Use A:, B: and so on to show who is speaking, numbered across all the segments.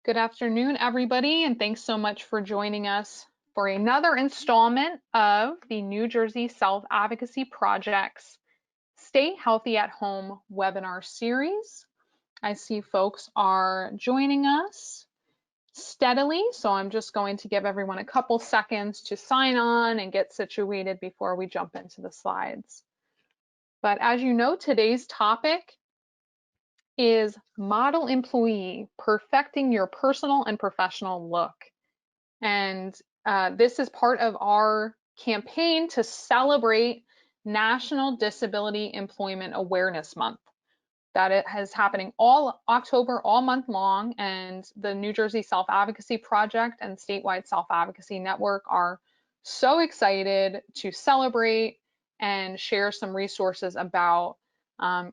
A: Good afternoon, everybody, and thanks so much for joining us for another installment of the New Jersey Self-Advocacy Project's Stay Healthy at Home webinar series. I see folks are joining us steadily, so I'm just going to give everyone a couple seconds to sign on and get situated before we jump into the slides. But as you know, today's topic is model employee, perfecting your personal and professional look. And this is part of our campaign to celebrate National Disability Employment Awareness Month. That it is happening all October, all month long, and the New Jersey Self-Advocacy Project and statewide Self-Advocacy Network are so excited to celebrate and share some resources about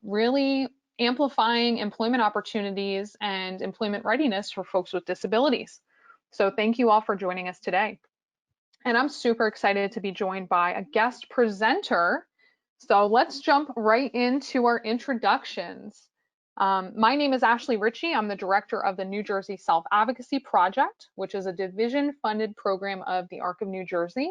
A: really amplifying employment opportunities and employment readiness for folks with disabilities. So thank you all for joining us today. And I'm super excited to be joined by a guest presenter. So let's jump right into our introductions. My name is Ashley Ritchey. I'm the director of the New Jersey Self-Advocacy Project, which is a division-funded program of the ARC of New Jersey.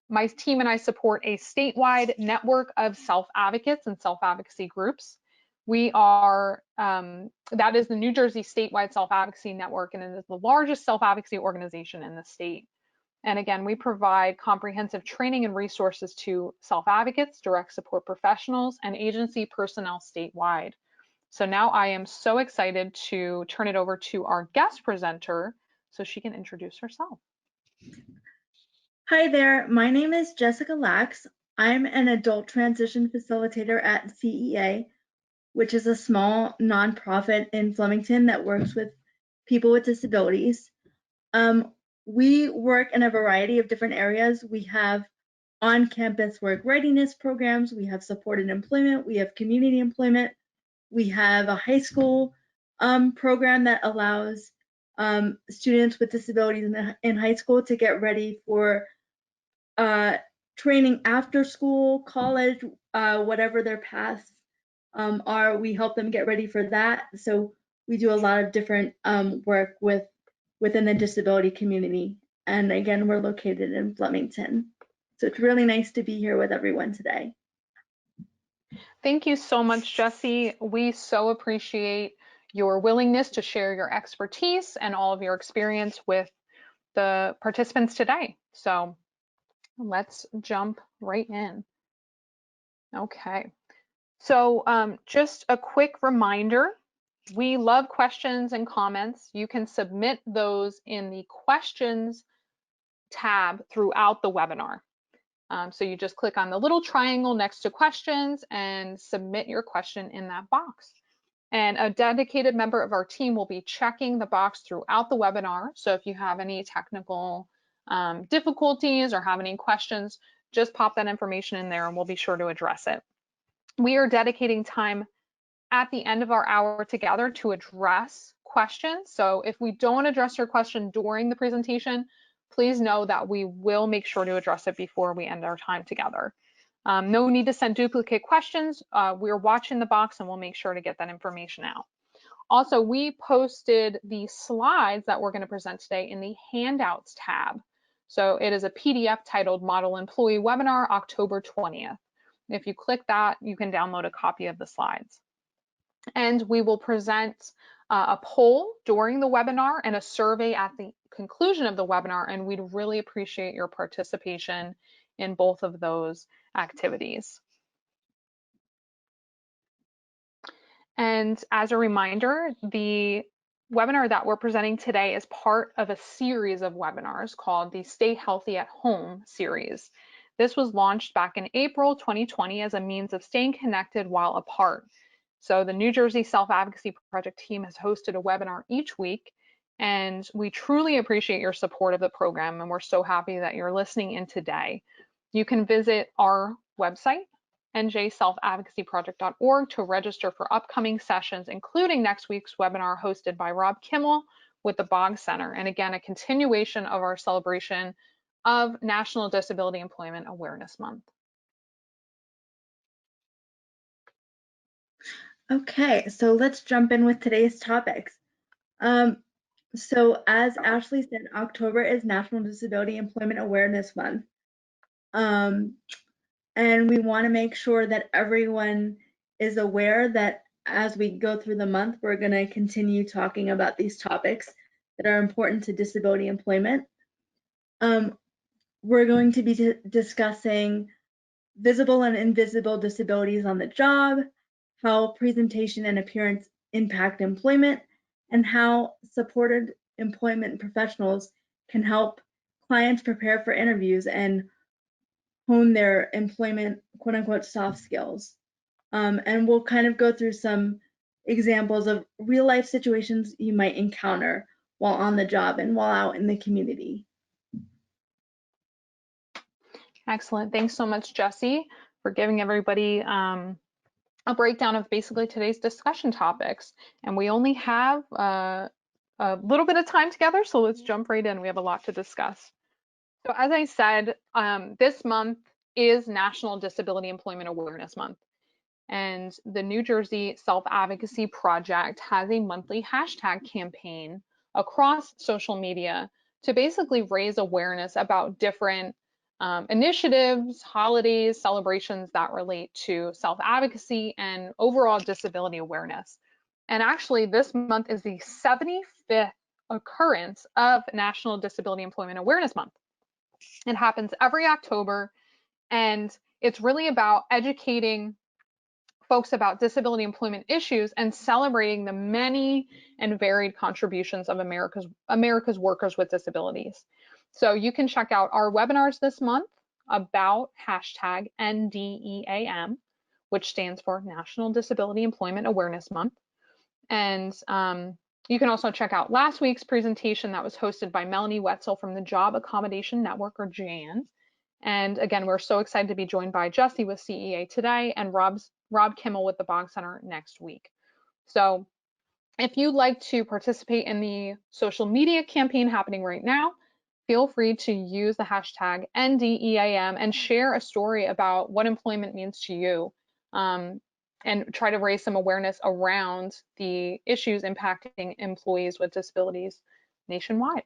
A: My team and I support a statewide network of self-advocates and self-advocacy groups. We are, that is the New Jersey statewide self-advocacy network, and it is the largest self-advocacy organization in the state. And again, we provide comprehensive training and resources to self-advocates, direct support professionals, and agency personnel statewide. So now I am so excited to turn it over to our guest presenter so she can introduce herself.
B: Hi there, my name is Jessica Lax. I'm an adult transition facilitator at CEA, which is a small nonprofit in Flemington that works with people with disabilities. We work in a variety of different areas. We have on-campus work readiness programs, we have supported employment, we have community employment, we have a high school program that allows students with disabilities in high school to get ready for training after school, college, whatever their paths are. We help them get ready for that. So we do a lot of different work within the disability community. And again, we're located in Flemington. So it's really nice to be here with everyone today.
A: Thank you so much, Jessie. We so appreciate your willingness to share your expertise and all of your experience with the participants today. So let's jump right in. Okay, so just a quick reminder, we love questions and comments. You can submit those in the questions tab throughout the webinar. So you just click on the little triangle next to questions and submit your question in that box. And a dedicated member of our team will be checking the box throughout the webinar. So if you have any technical difficulties or have any questions, just pop that information in there and we'll be sure to address it. We are dedicating time at the end of our hour together to address questions. So if we don't address your question during the presentation, please know that we will make sure to address it before we end our time together. No need to send duplicate questions. We're watching the box and we'll make sure to get that information out. Also, we posted the slides that we're going to present today in the handouts tab. So it is a PDF titled Model Employee Webinar, October 20th. If you click that, you can download a copy of the slides. And we will present a poll during the webinar and a survey at the conclusion of the webinar, and we'd really appreciate your participation in both of those activities. And as a reminder, the webinar that we're presenting today is part of a series of webinars called the Stay Healthy at Home series. This was launched back in April 2020 as a means of staying connected while apart. So the New Jersey Self-Advocacy Project team has hosted a webinar each week, and we truly appreciate your support of the program, and we're so happy that you're listening in today. You can visit our website, NJSAP.org, to register for upcoming sessions, including next week's webinar hosted by Rob Kimmel with the Boggs Center. And again, a continuation of our celebration of National Disability Employment Awareness Month.
B: Okay, so let's jump in with today's topics. So as Ashley said, October is National Disability Employment Awareness Month. And we want to make sure that everyone is aware that as we go through the month, we're going to continue talking about these topics that are important to disability employment. We're going to be discussing visible and invisible disabilities on the job, how presentation and appearance impact employment, and how supported employment professionals can help clients prepare for interviews and hone their employment quote unquote soft skills. And we'll kind of go through some examples of real life situations you might encounter while on the job and while out in the community.
A: Excellent. Thanks so much, Jessie, for giving everybody a breakdown of basically today's discussion topics. And we only have a little bit of time together, so let's jump right in. We have a lot to discuss. So as I said, this month is National Disability Employment Awareness Month. And the New Jersey Self-Advocacy Project has a monthly hashtag campaign across social media to basically raise awareness about different initiatives, holidays, celebrations that relate to self-advocacy and overall disability awareness. And actually, this month is the 75th occurrence of National Disability Employment Awareness Month. It happens every October, and it's really about educating folks about disability employment issues and celebrating the many and varied contributions of America's workers with disabilities. So you can check out our webinars this month about hashtag NDEAM, which stands for National Disability Employment Awareness Month. And you can also check out last week's presentation that was hosted by Melanie Wetzel from the Job Accommodation Network, or JANS. And again, we're so excited to be joined by Jessie with CEA today and Rob Kimmel with the Bog Center next week. So if you'd like to participate in the social media campaign happening right now, feel free to use the hashtag NDEAM and share a story about what employment means to you, and try to raise some awareness around the issues impacting employees with disabilities nationwide.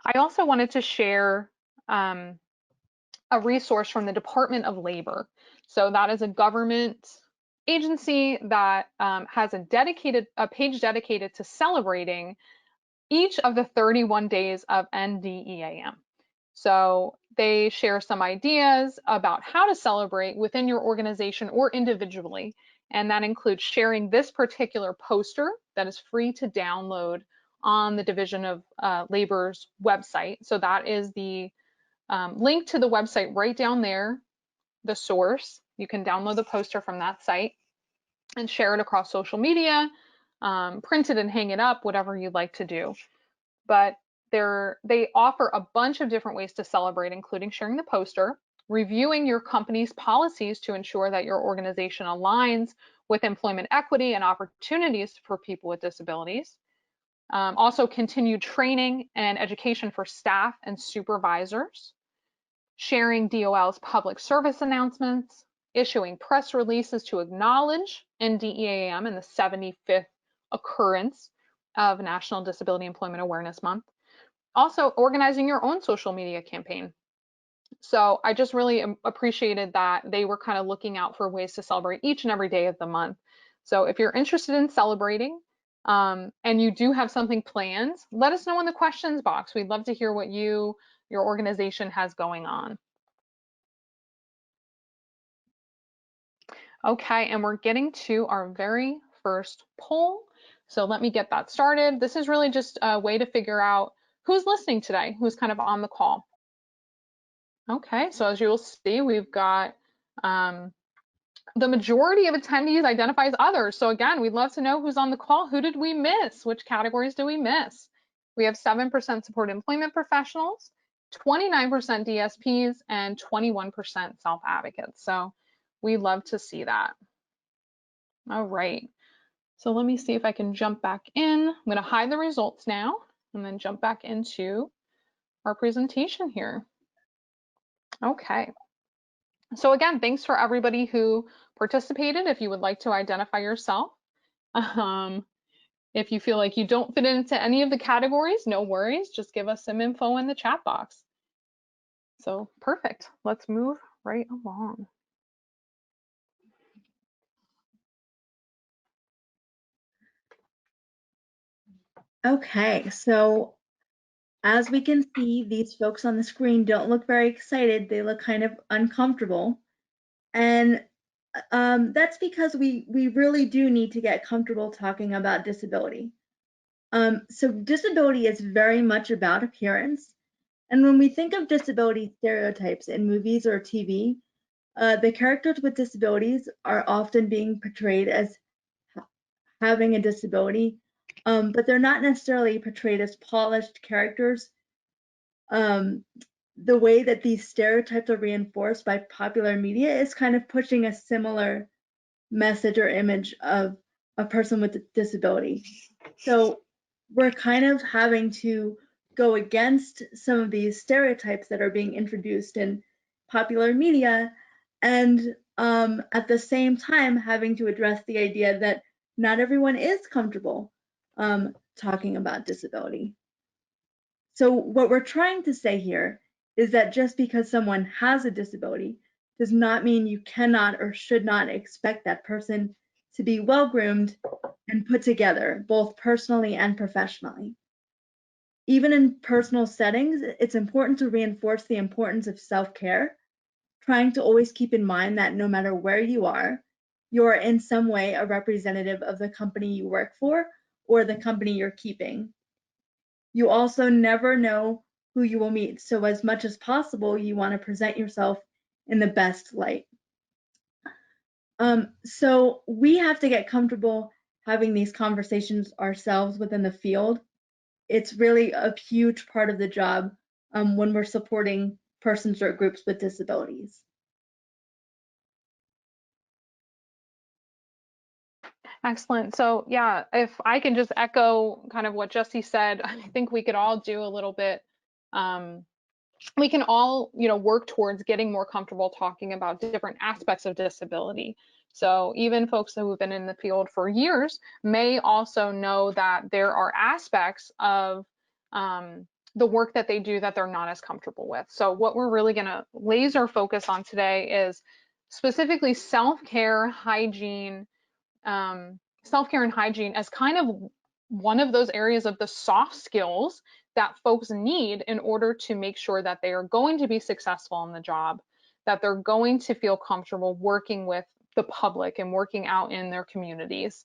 A: I also wanted to share a resource from the Department of Labor. So that is a government agency that has a page dedicated to celebrating each of the 31 days of NDEAM. So they share some ideas about how to celebrate within your organization or individually. And that includes sharing this particular poster that is free to download on the Division of Labor's website. So that is the link to the website right down there, the source. You can download the poster from that site and share it across social media, print it and hang it up, whatever you'd like to do. But they offer a bunch of different ways to celebrate, including sharing the poster, reviewing your company's policies to ensure that your organization aligns with employment equity and opportunities for people with disabilities. Also continued training and education for staff and supervisors, sharing DOL's public service announcements, issuing press releases to acknowledge NDEAM and the 75th occurrence of National Disability Employment Awareness Month. Also, organizing your own social media campaign. So I just really appreciated that they were kind of looking out for ways to celebrate each and every day of the month. So if you're interested in celebrating and you do have something planned, let us know in the questions box. We'd love to hear what your organization has going on. Okay, and we're getting to our very first poll. So let me get that started. This is really just a way to figure out who's listening today, who's kind of on the call. Okay, so as you'll see, we've got the majority of attendees identify as others. So again, we'd love to know who's on the call. Who did we miss? Which categories did we miss? We have 7% support employment professionals, 29% DSPs, and 21% self-advocates. So we love to see that. All right, so let me see if I can jump back in. I'm going to hide the results now and then jump back into our presentation here. Okay, so again, thanks for everybody who participated. If you would like to identify yourself, If you feel like you don't fit into any of the categories, no worries, just give us some info in the chat box. So perfect, let's move right along.
B: Okay, so as we can see, these folks on the screen don't look very excited. They look kind of uncomfortable. And that's because we really do need to get comfortable talking about disability. So disability is very much about appearance. And when we think of disability stereotypes in movies or TV, the characters with disabilities are often being portrayed as having a disability, but they're not necessarily portrayed as polished characters. The way that these stereotypes are reinforced by popular media is kind of pushing a similar message or image of a person with a disability. So we're kind of having to go against some of these stereotypes that are being introduced in popular media, and at the same time having to address the idea that not everyone is comfortable talking about disability. So what we're trying to say here is that just because someone has a disability does not mean you cannot or should not expect that person to be well-groomed and put together, both personally and professionally. Even in personal settings, it's important to reinforce the importance of self-care, trying to always keep in mind that no matter where you are in some way a representative of the company you work for or the company you're keeping. You also never know who you will meet, so as much as possible, you want to present yourself in the best light. So we have to get comfortable having these conversations ourselves within the field. It's really a huge part of the job when we're supporting persons or groups with disabilities.
A: Excellent. So yeah, if I can just echo kind of what Jesse said, I think we could all do a little bit. We can all, work towards getting more comfortable talking about different aspects of disability. So even folks who have been in the field for years may also know that there are aspects of the work that they do that they're not as comfortable with. So what we're really going to laser focus on today is specifically self-care, hygiene, self-care and hygiene as kind of one of those areas of the soft skills that folks need in order to make sure that they are going to be successful in the job, that they're going to feel comfortable working with the public and working out in their communities.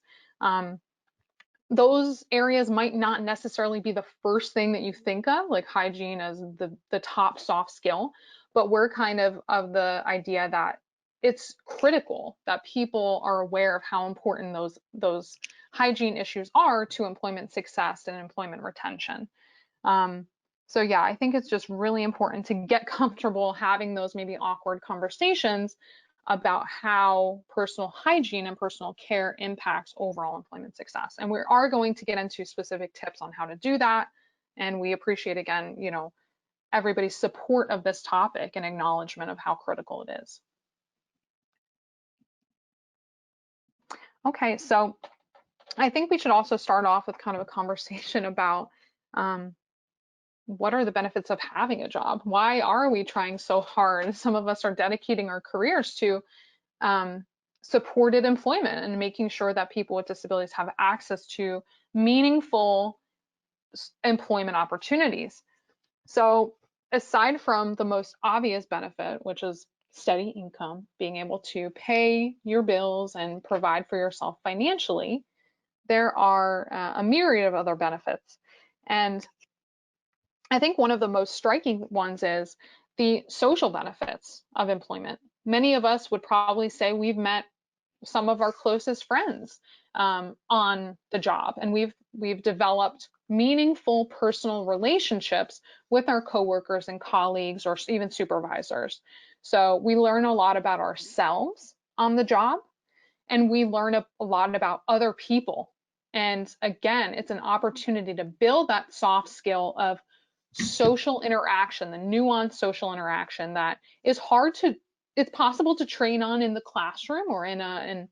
A: Those areas might not necessarily be the first thing that you think of, like hygiene as the top soft skill, but we're kind of the idea that it's critical that people are aware of how important those hygiene issues are to employment success and employment retention. So yeah, I think it's just really important to get comfortable having those maybe awkward conversations about how personal hygiene and personal care impacts overall employment success. And we are going to get into specific tips on how to do that. And we appreciate, again, everybody's support of this topic and acknowledgement of how critical it is. Okay, so I think we should also start off with kind of a conversation about what are the benefits of having a job? Why are we trying so hard? Some of us are dedicating our careers to supported employment and making sure that people with disabilities have access to meaningful employment opportunities. So aside from the most obvious benefit, which is steady income, being able to pay your bills and provide for yourself financially, there are a myriad of other benefits. And I think one of the most striking ones is the social benefits of employment. Many of us would probably say we've met some of our closest friends on the job, and we've developed meaningful personal relationships with our coworkers and colleagues or even supervisors. So we learn a lot about ourselves on the job, and we learn a lot about other people. And again, it's an opportunity to build that soft skill of social interaction, the nuanced social interaction that is it's possible to train on in the classroom or in an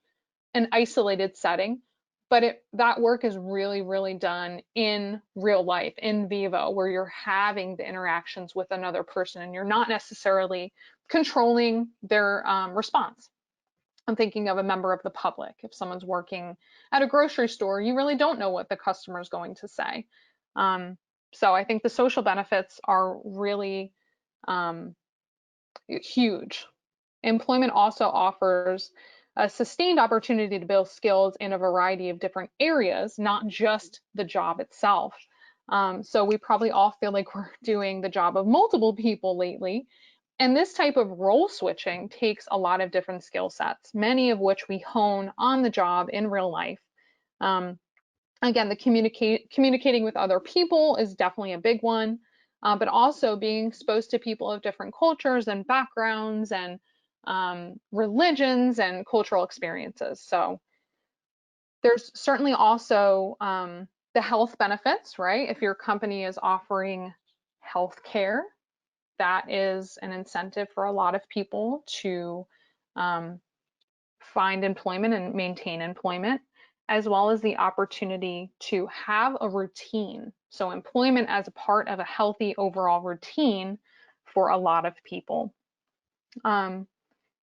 A: isolated setting, but that work is really, really done in real life, in vivo, where you're having the interactions with another person and you're not necessarily controlling their response. I'm thinking of a member of the public. If someone's working at a grocery store, you really don't know what the customer is going to say. So I think the social benefits are really huge. Employment also offers a sustained opportunity to build skills in a variety of different areas, not just the job itself. So we probably all feel like we're doing the job of multiple people lately. And this type of role switching takes a lot of different skill sets, many of which we hone on the job in real life. Um, Again, the communicating with other people is definitely a big one, but also being exposed to people of different cultures and backgrounds and religions and cultural experiences. So there's certainly also the health benefits, right? If your company is offering health care, that is an incentive for a lot of people to um, find employment and maintain employment, as well as the opportunity to have a routine. So, employment as a part of a healthy overall routine for a lot of people, um,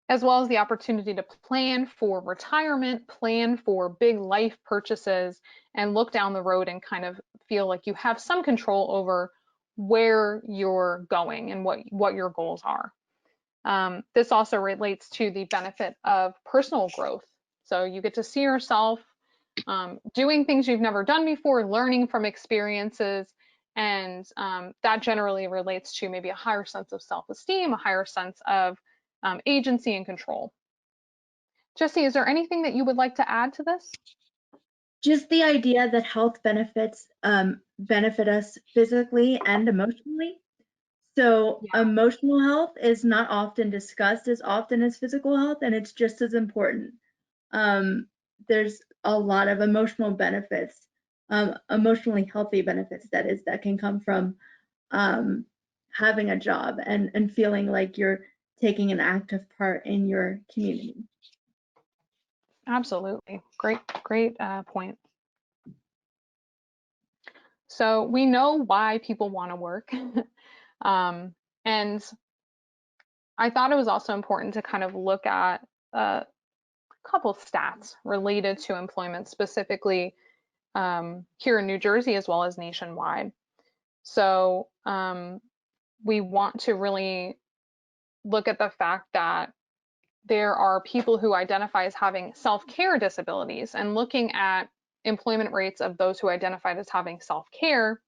A: as well as the opportunity to plan for retirement, plan for big life purchases, and look down the road and kind of feel like you have some control over where you're going and what your goals are. This also relates to the benefit of personal growth. So you get to see yourself doing things you've never done before, learning from experiences, and that generally relates to maybe a higher sense of self-esteem, a higher sense of agency and control. Jesse, is there anything that you would like to add to this?
B: Just the idea that health benefits benefit us physically and emotionally. So
A: Yeah,
B: emotional health is not often discussed as often as physical health, and it's just as important. There's a lot of emotional benefits, emotionally healthy benefits, that is, that can come from having a job and feeling like you're taking an active part in your community.
A: absolutely. Great point. So we know why people want to work. And I thought it was also important to kind of look at a couple stats related to employment, specifically here in New Jersey as well as nationwide. So we want to really look at the fact that there are people who identify as having self-care disabilities, and looking at employment rates of those who identified as having self-care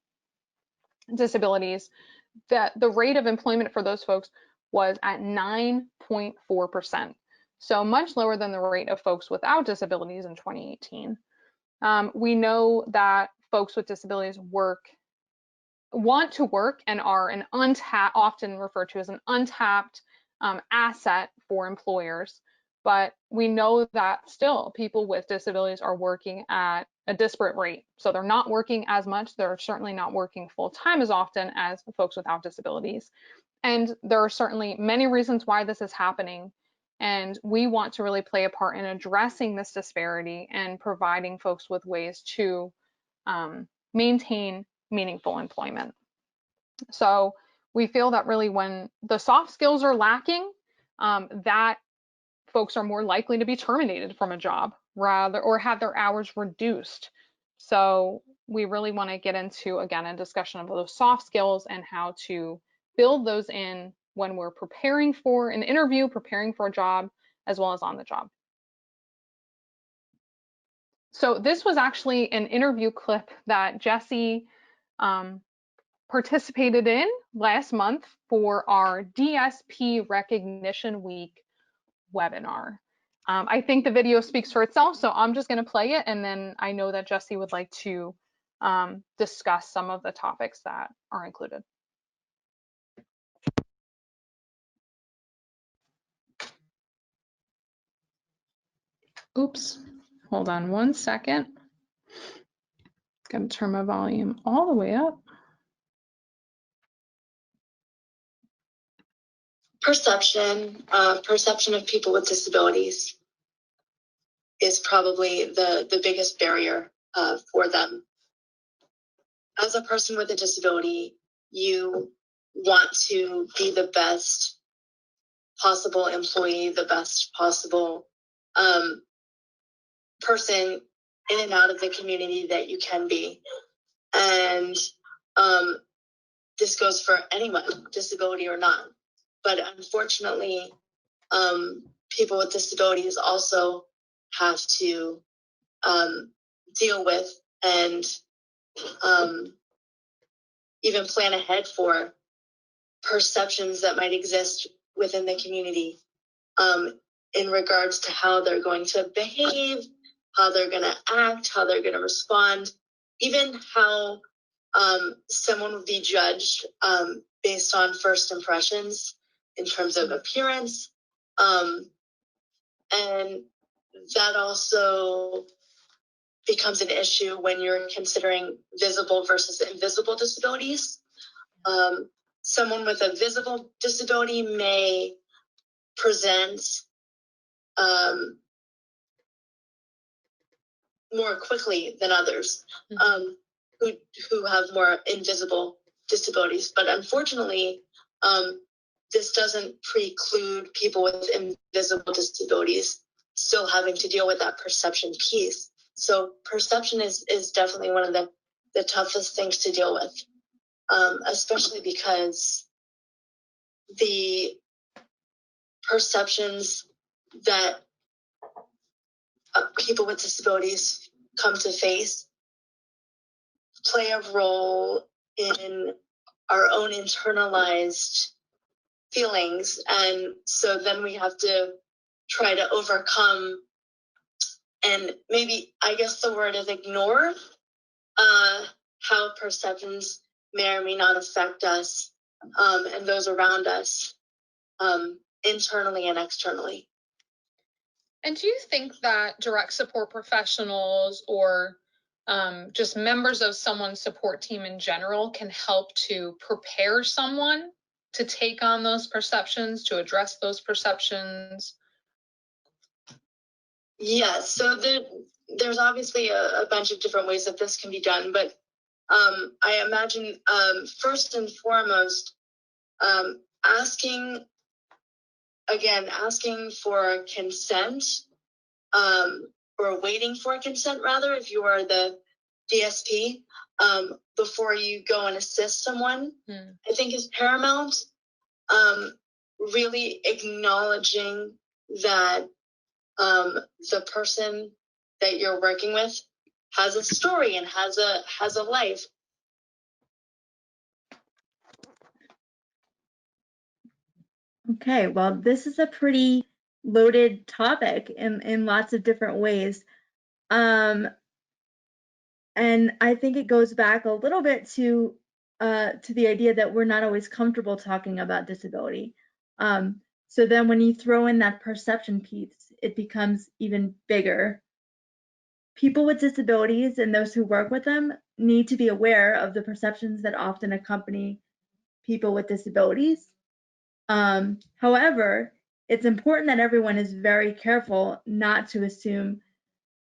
A: disabilities, that the rate of employment for those folks was at 9.4%. So much lower than the rate of folks without disabilities in 2018. We know that folks with disabilities want to work and are an untapped, often referred to as an untapped asset for employers. But we know that still people with disabilities are working at a disparate rate. So they're not working as much. They're certainly not working full time as often as folks without disabilities. And there are certainly many reasons why this is happening. And we want to really play a part in addressing this disparity and providing folks with ways to maintain meaningful employment. So we feel that really when the soft skills are lacking, that folks are more likely to be terminated from a job rather or have their hours reduced. So we really want to get into, again, a discussion of those soft skills and how to build those in when we're preparing for an interview, preparing for a job, as well as on the job. So this was actually an interview clip that Jesse participated in last month for our DSP Recognition Week webinar. I think the video speaks for itself, so I'm just going to play it, and then I know that Jesse would like to discuss some of the topics that are included. Oops, hold on one second. Going to turn my volume all the way up.
C: Perception of people with disabilities. is probably the biggest barrier for them. As a person with a disability, you want to be the best possible employee, the best possible person in and out of the community that you can be. And this goes for anyone, disability or not. But unfortunately, people with disabilities also have to deal with and even plan ahead for perceptions that might exist within the community in regards to how they're going to behave, how they're going to act, how they're going to respond, even how someone would be judged based on first impressions in terms of appearance. And that also becomes an issue when you're considering visible versus invisible disabilities. Someone with a visible disability may present more quickly than others who have more invisible disabilities. But unfortunately, this doesn't preclude people with invisible disabilities still having to deal with that perception piece. So perception is definitely one of the toughest things to deal with, especially because the perceptions that people with disabilities come to face play a role in our own internalized feelings. And so then we have to try to overcome and maybe, I guess the word is ignore how perceptions may or may not affect us and those around us internally and externally.
A: And do you think that direct support professionals or just members of someone's support team in general can help to prepare someone to take on those perceptions, to address those perceptions?
C: Yes, so there's obviously a bunch of different ways that this can be done, but I imagine first and foremost, asking for consent, or waiting for consent rather, if you are the DSP, before you go and assist someone, I think is paramount. Really acknowledging that the person that you're working with has a story and has a life.
B: Okay, well, this is a pretty loaded topic in lots of different ways. And I think it goes back a little bit to the idea that we're not always comfortable talking about disability. So then when you throw in that perception piece, it becomes even bigger. People with disabilities and those who work with them need to be aware of the perceptions that often accompany people with disabilities. However, it's important that everyone is very careful not to assume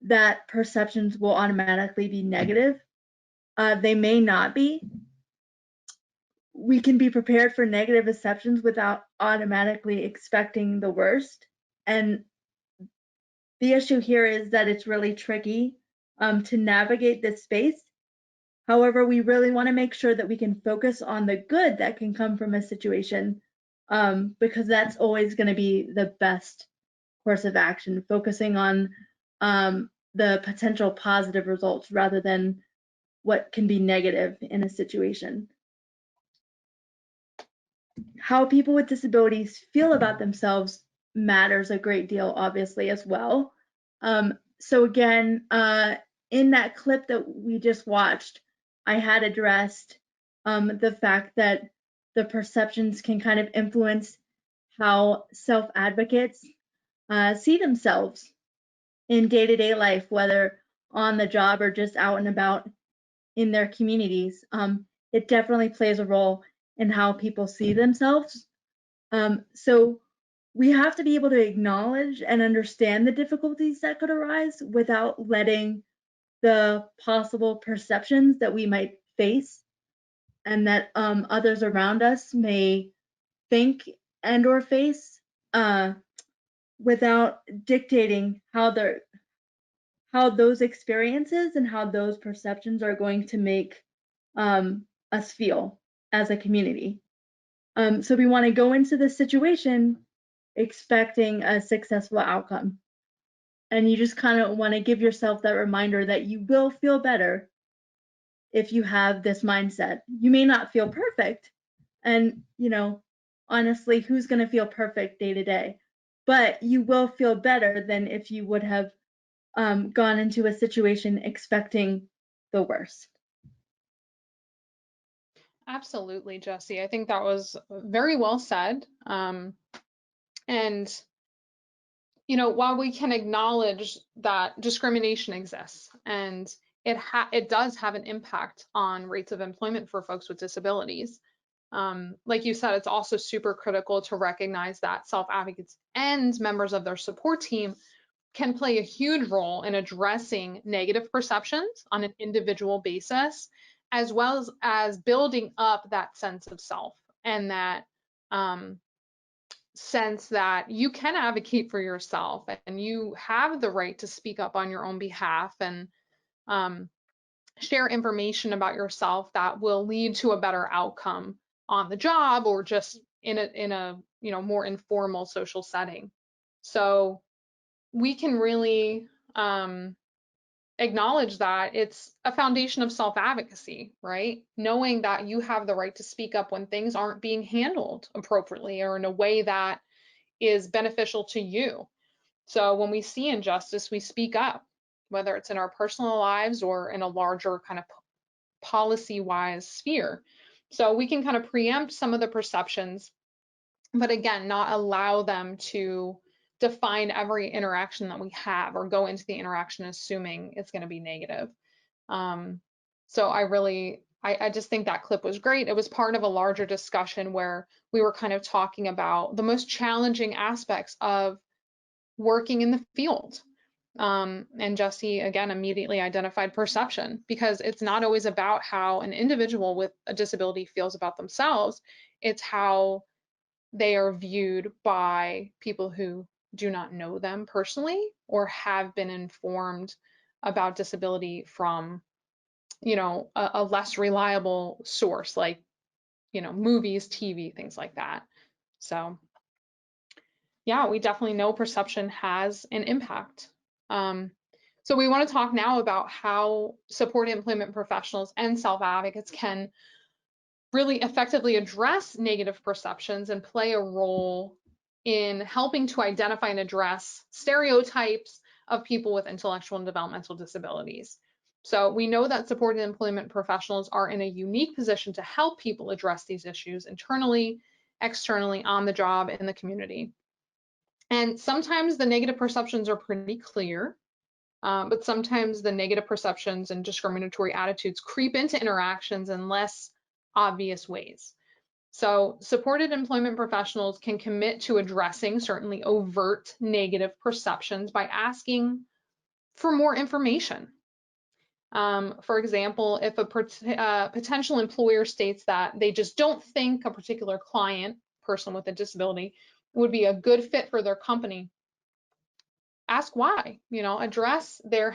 B: that perceptions will automatically be negative. They may not be. We can be prepared for negative perceptions without automatically expecting the worst. And the issue here is that it's really tricky to navigate this space. However, we really want to make sure that we can focus on the good that can come from a situation, because that's always going to be the best course of action, focusing on the potential positive results rather than what can be negative in a situation. How people with disabilities feel about themselves matters a great deal, obviously, as well. So again, in that clip that we just watched, I had addressed the fact that the perceptions can kind of influence how self-advocates see themselves in day-to-day life, whether on the job or just out and about in their communities. It definitely plays a role in how people see themselves. So we have to be able to acknowledge and understand the difficulties that could arise without letting the possible perceptions that we might face and that others around us may think and or face without dictating how those experiences and how those perceptions are going to make us feel as a community. So we want to go into this situation expecting a successful outcome. And you just kind of want to give yourself that reminder that you will feel better if you have this mindset. You may not feel perfect. And, honestly, who's going to feel perfect day to day? But you will feel better than if you would have gone into a situation expecting the worst.
A: Absolutely, Jesse. I think that was very well said. And while we can acknowledge that discrimination exists and it does have an impact on rates of employment for folks with disabilities, like you said, it's also super critical to recognize that self-advocates and members of their support team can play a huge role in addressing negative perceptions on an individual basis, as well as building up that sense of self and that sense that you can advocate for yourself and you have the right to speak up on your own behalf and share information about yourself that will lead to a better outcome on the job or just in a more informal social setting. So we can really acknowledge that it's a foundation of self-advocacy, right? Knowing that you have the right to speak up when things aren't being handled appropriately or in a way that is beneficial to you. So when we see injustice, we speak up, whether it's in our personal lives or in a larger kind of policy-wise sphere. So we can kind of preempt some of the perceptions, but again, not allow them to define every interaction that we have or go into the interaction assuming it's going to be negative. So I just think that clip was great. It was part of a larger discussion where we were kind of talking about the most challenging aspects of working in the field. And Jesse, again, immediately identified perception because it's not always about how an individual with a disability feels about themselves. It's how they are viewed by people who do not know them personally or have been informed about disability from, a less reliable source like, movies, TV, things like that. So yeah, we definitely know perception has an impact. So we want to talk now about how supported employment professionals and self-advocates can really effectively address negative perceptions and play a role in helping to identify and address stereotypes of people with intellectual and developmental disabilities. So we know that supported employment professionals are in a unique position to help people address these issues internally, externally, on the job, in the community. And sometimes the negative perceptions are pretty clear, but sometimes the negative perceptions and discriminatory attitudes creep into interactions in less obvious ways. So supported employment professionals can commit to addressing certainly overt negative perceptions by asking for more information. For example, if a potential employer states that they just don't think a particular client, person with a disability, would be a good fit for their company, ask why, address their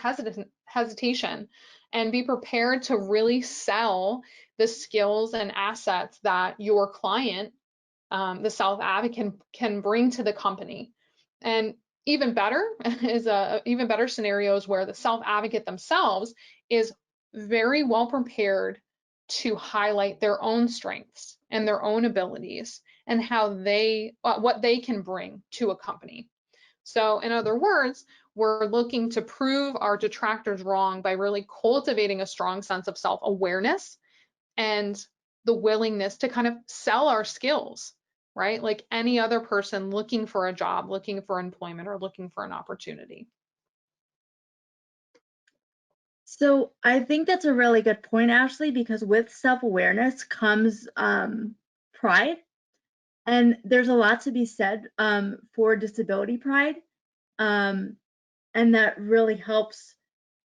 A: hesitation and be prepared to really sell the skills and assets that your client, the self-advocate, can bring to the company. And even better scenarios where the self-advocate themselves is very well prepared to highlight their own strengths and their own abilities and how what they can bring to a company. So in other words, we're looking to prove our detractors wrong by really cultivating a strong sense of self-awareness and the willingness to kind of sell our skills, right? Like any other person looking for a job, looking for employment, or looking for an opportunity.
B: So I think that's a really good point, Ashley, because with self-awareness comes pride. And there's a lot to be said for disability pride, and that really helps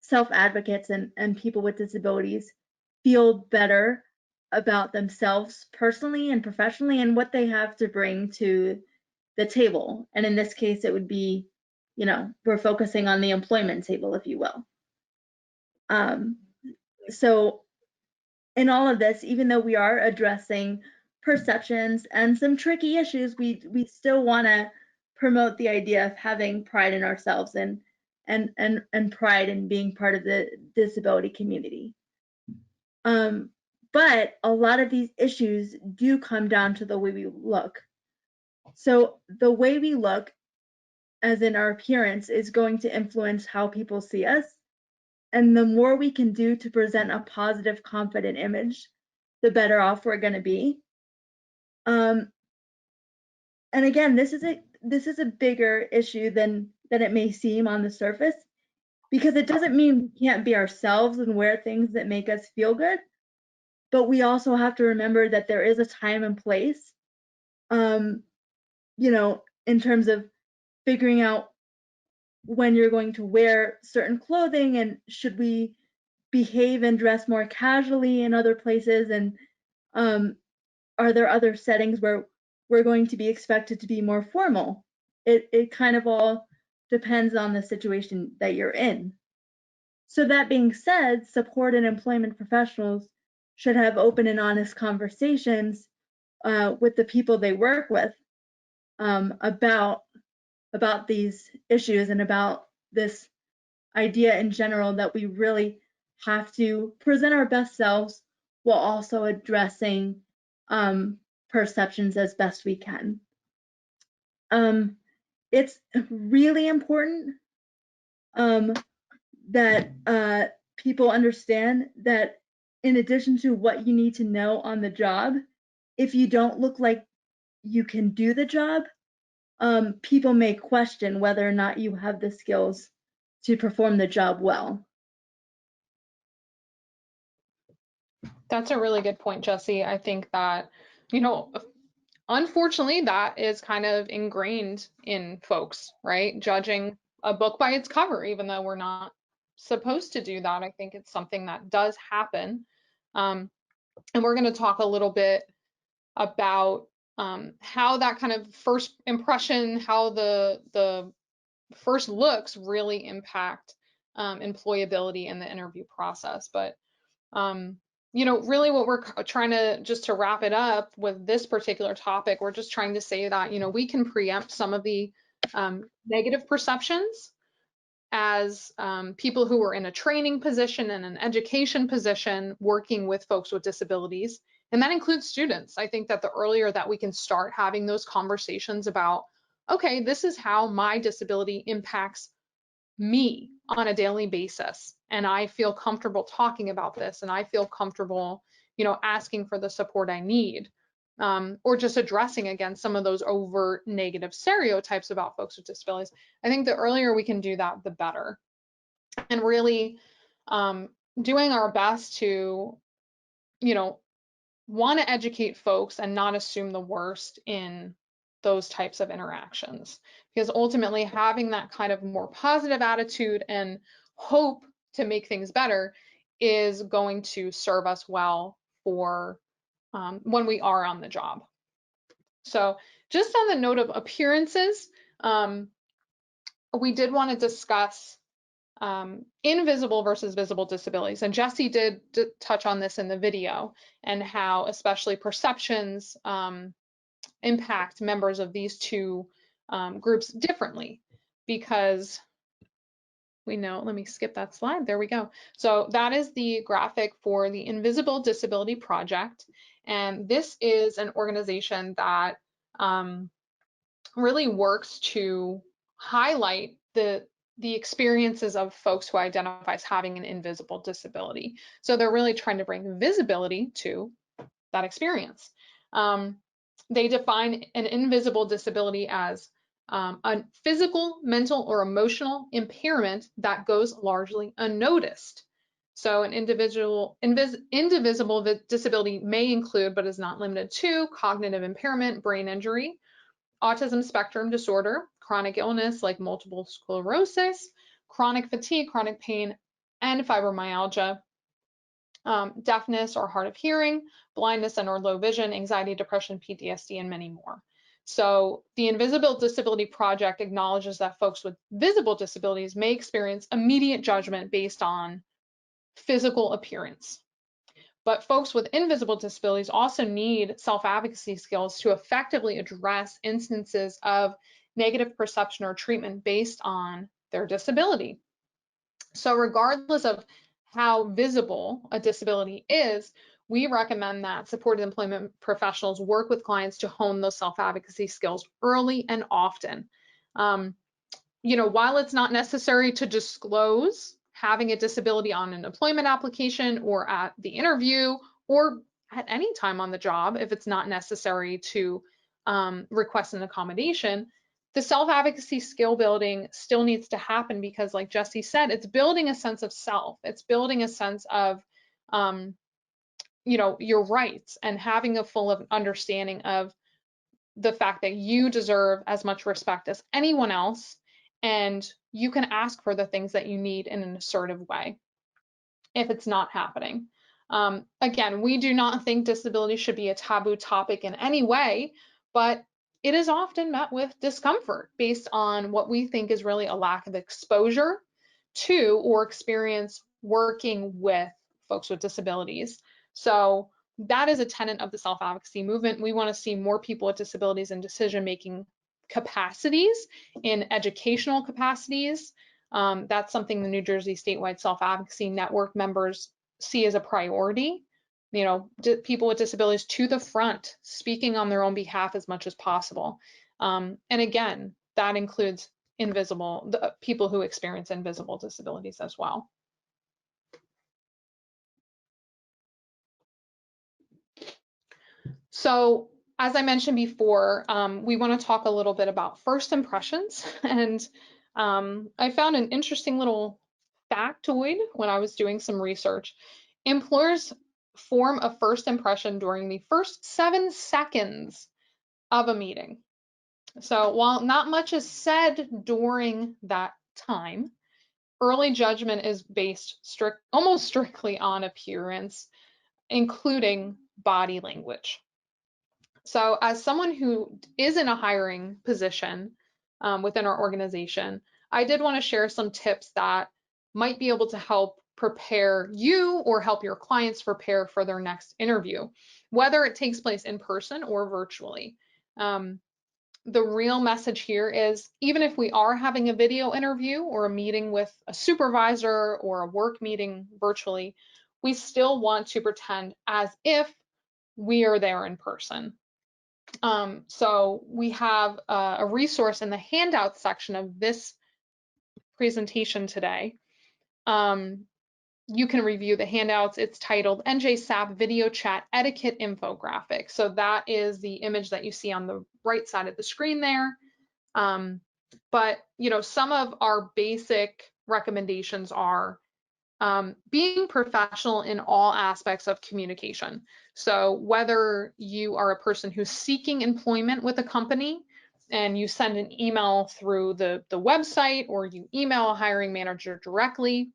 B: self-advocates and people with disabilities feel better about themselves personally and professionally and what they have to bring to the table. And in this case, it would be, we're focusing on the employment table, if you will. So in all of this, even though we are addressing perceptions and some tricky issues, we still want to promote the idea of having pride in ourselves and pride in being part of the disability community. But a lot of these issues do come down to the way we look. So the way we look, as in our appearance, is going to influence how people see us. And the more we can do to present a positive, confident image, the better off we're going to be. And again, this is a bigger issue than it may seem on the surface, because it doesn't mean we can't be ourselves and wear things that make us feel good. But we also have to remember that there is a time and place, in terms of figuring out when you're going to wear certain clothing and should we behave and dress more casually in other places, and are there other settings where we're going to be expected to be more formal? It kind of all depends on the situation that you're in. So that being said, support and employment professionals should have open and honest conversations with the people they work with about these issues and about this idea in general, that we really have to present our best selves while also addressing perceptions as best we can. It's really important that people understand that in addition to what you need to know on the job, if you don't look like you can do the job, people may question whether or not you have the skills to perform the job well.
A: That's a really good point, Jesse. I think that, unfortunately, that is kind of ingrained in folks, right? Judging a book by its cover, even though we're not supposed to do that. I think it's something that does happen. And we're going to talk a little bit about how that kind of first impression, how the first looks really impact employability in the interview process. But really what we're trying to, just to wrap it up with this particular topic, we're just trying to say that, we can preempt some of the negative perceptions as people who are in a training position and an education position working with folks with disabilities. And that includes students. I think that the earlier that we can start having those conversations about, okay, this is how my disability impacts me on a daily basis, and I feel comfortable talking about this, and I feel comfortable, asking for the support I need, or just addressing again some of those overt negative stereotypes about folks with disabilities. I think the earlier we can do that, the better. And really doing our best to, want to educate folks and not assume the worst in those types of interactions, because ultimately having that kind of more positive attitude and hope to make things better is going to serve us well for when we are on the job. So just on the note of appearances, we did want to discuss invisible versus visible disabilities. And Jesse did touch on this in the video, and how especially perceptions impact members of these two groups differently, because we know, let me skip that slide, there we go. So that is the graphic for the Invisible Disability Project. And this is an organization that really works to highlight the experiences of folks who identify as having an invisible disability. So they're really trying to bring visibility to that experience. They define an invisible disability as a physical, mental, or emotional impairment that goes largely unnoticed. So an indivisible disability may include, but is not limited to, cognitive impairment, brain injury, autism spectrum disorder, chronic illness like multiple sclerosis, chronic fatigue, chronic pain, and fibromyalgia, deafness or hard of hearing, blindness and or low vision, anxiety, depression, PTSD, and many more. So the Invisible Disability Project acknowledges that folks with visible disabilities may experience immediate judgment based on physical appearance. But folks with invisible disabilities also need self-advocacy skills to effectively address instances of negative perception or treatment based on their disability. So regardless of how visible a disability is, we recommend that supported employment professionals work with clients to hone those self-advocacy skills early and often. While it's not necessary to disclose having a disability on an employment application or at the interview or at any time on the job, if it's not necessary to request an accommodation, the self-advocacy skill building still needs to happen because, like Jessie said, it's building a sense of self. It's building a sense of, your rights and having a full understanding of the fact that you deserve as much respect as anyone else, and you can ask for the things that you need in an assertive way if it's not happening. Again, we do not think disability should be a taboo topic in any way, but it is often met with discomfort based on what we think is really a lack of exposure to or experience working with folks with disabilities. So that is a tenet of the self-advocacy movement. We want to see more people with disabilities in decision-making capacities, in educational capacities. That's something the New Jersey Statewide Self-Advocacy Network members see as a priority. People with disabilities to the front, speaking on their own behalf as much as possible. And again, that includes the people who experience invisible disabilities as well. So as I mentioned before, we want to talk a little bit about first impressions. And I found an interesting little factoid when I was doing some research. Employers form a first impression during the first 7 seconds of a meeting. So while not much is said during that time, early judgment is based almost strictly on appearance, including body language. So as someone who is in a hiring position within our organization, I did want to share some tips that might be able to help prepare you or help your clients prepare for their next interview, whether it takes place in person or virtually. The real message here is, even if we are having a video interview or a meeting with a supervisor or a work meeting virtually, we still want to pretend as if we are there in person. So we have a resource in the handout section of this presentation today. You can review the handouts. It's titled NJSAP Video Chat Etiquette Infographic. So that is the image that you see on the right side of the screen there. But some of our basic recommendations are being professional in all aspects of communication. So whether you are a person who's seeking employment with a company and you send an email through the website, or you email a hiring manager directly,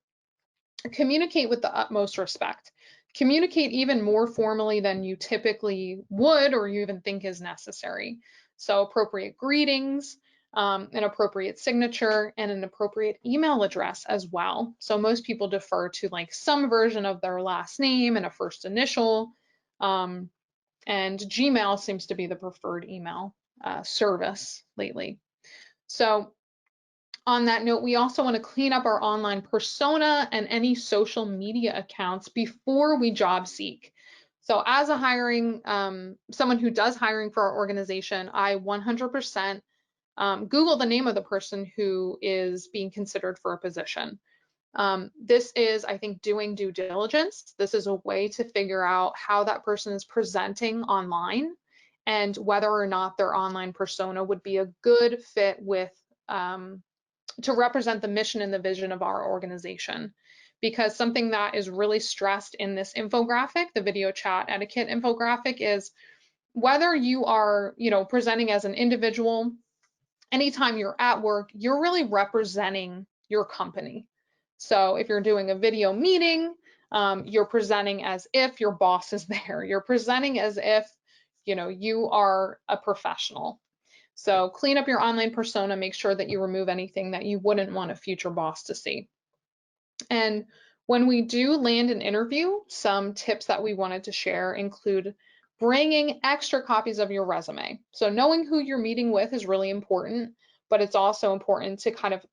A: communicate with the utmost respect. Communicate even more formally than you typically would or you even think is necessary. So appropriate greetings, an appropriate signature, and an appropriate email address as well. So most people defer to like some version of their last name and a first initial, and Gmail seems to be the preferred email service lately. So on that note, we also want to clean up our online persona and any social media accounts before we job seek. So as a someone who does hiring for our organization, I 100% Google the name of the person who is being considered for a position. This is, I think, doing due diligence. This is a way to figure out how that person is presenting online and whether or not their online persona would be a good fit with to represent the mission and the vision of our organization. because something that is really stressed in this infographic, the video chat etiquette infographic, is whether you are, presenting as an individual, anytime you're at work, you're really representing your company. So if you're doing a video meeting, you're presenting as if your boss is there. You're presenting as if, you are a professional. So clean up your online persona, make sure that you remove anything that you wouldn't want a future boss to see. And when we do land an interview, some tips that we wanted to share include bringing extra copies of your resume. So knowing who you're meeting with is really important, but it's also important to kind of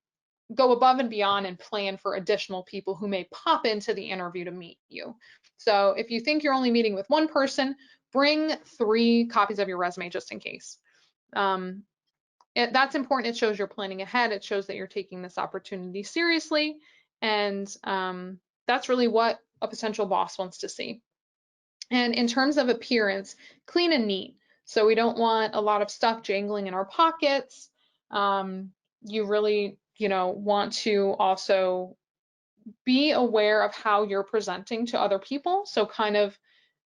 A: go above and beyond and plan for additional people who may pop into the interview to meet you. So if you think you're only meeting with one person, bring 3 copies of your resume just in case. That's important. It shows you're planning ahead. It shows that you're taking this opportunity seriously. And that's really what a potential boss wants to see. And in terms of appearance, clean and neat. So we don't want a lot of stuff jangling in our pockets. You really, want to also be aware of how you're presenting to other people. So kind of,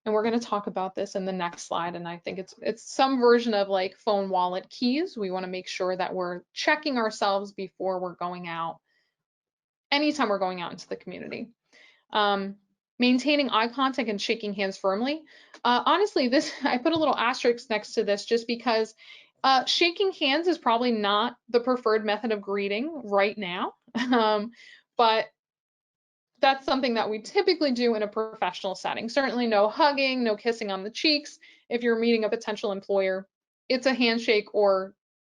A: and we're going to talk about this in the next slide, and I think it's some version of like phone wallet keys. We want to make sure that we're checking ourselves before we're going out, anytime we're going out into the community. Maintaining eye contact and shaking hands firmly. Honestly, I put a little asterisk next to this just because shaking hands is probably not the preferred method of greeting right now, but that's something that we typically do in a professional setting. Certainly no hugging, no kissing on the cheeks. If you're meeting a potential employer, it's a handshake, or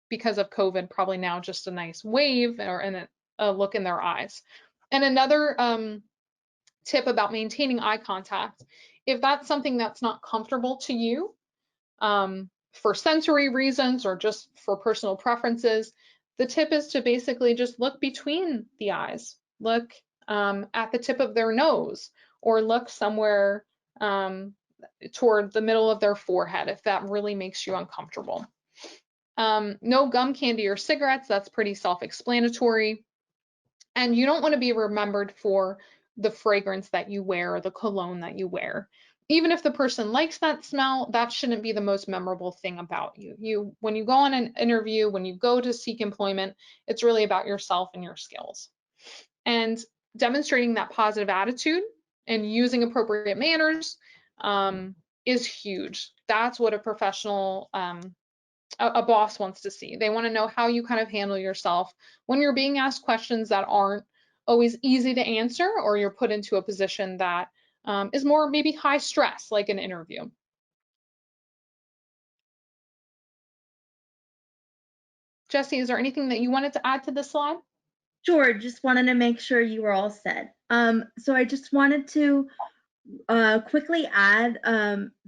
A: because of COVID, probably now just a nice wave and a look in their eyes. And another tip about maintaining eye contact, if that's something that's not comfortable to you, for sensory reasons or just for personal preferences, the tip is to basically just look between the eyes. Look at the tip of their nose, or look somewhere toward the middle of their forehead if that really makes you uncomfortable. No gum candy or cigarettes, that's pretty self-explanatory. And you don't want to be remembered for the fragrance that you wear or the cologne that you wear. Even if the person likes that smell, that shouldn't be the most memorable thing about you. When you go on an interview, when you go to seek employment, it's really about yourself and your skills. And demonstrating that positive attitude and using appropriate manners is huge. That's what a professional, a boss wants to see. They want to know how you kind of handle yourself when you're being asked questions that aren't always easy to answer, or you're put into a position that is more maybe high stress, like an interview. Jessie, is there anything that you wanted to add to this slide?
B: Sure, just wanted to make sure you were all set. So I just wanted to quickly add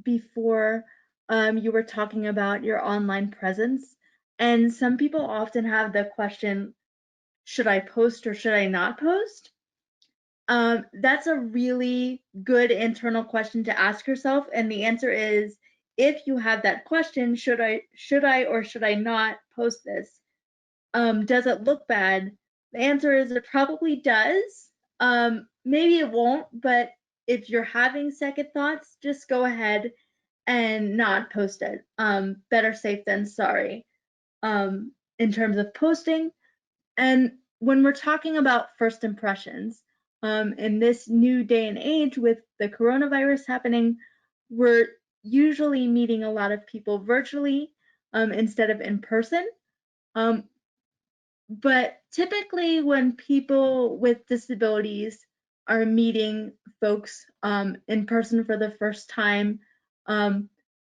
B: before you were talking about your online presence, and some people often have the question, should I post or should I not post? That's a really good internal question to ask yourself, and the answer is, if you have that question, should I or should I not post this? Does it look bad? The answer is it probably does. Maybe it won't, but if you're having second thoughts, just go ahead and not post it. Better safe than sorry in terms of posting. And when we're talking about first impressions, in this new day and age with the coronavirus happening, we're usually meeting a lot of people virtually instead of in person. But typically when people with disabilities are meeting folks in person for the first time,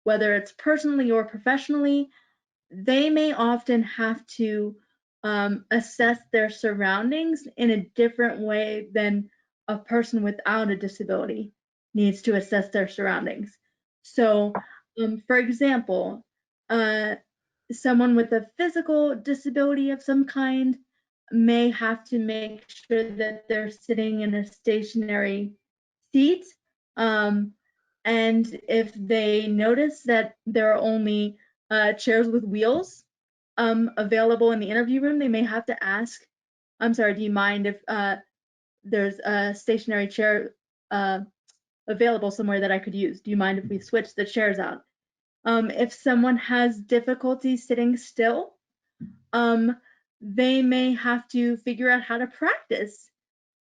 B: whether it's personally or professionally, they may often have to assess their surroundings in a different way than a person without a disability needs to assess their surroundings. So, for example, someone with a physical disability of some kind may have to make sure that they're sitting in a stationary seat. And if they notice that there are only chairs with wheels available in the interview room, they may have to ask, I'm sorry, do you mind if there's a stationary chair available somewhere that I could use. Do you mind if we switch the chairs out? If someone has difficulty sitting still, they may have to figure out how to practice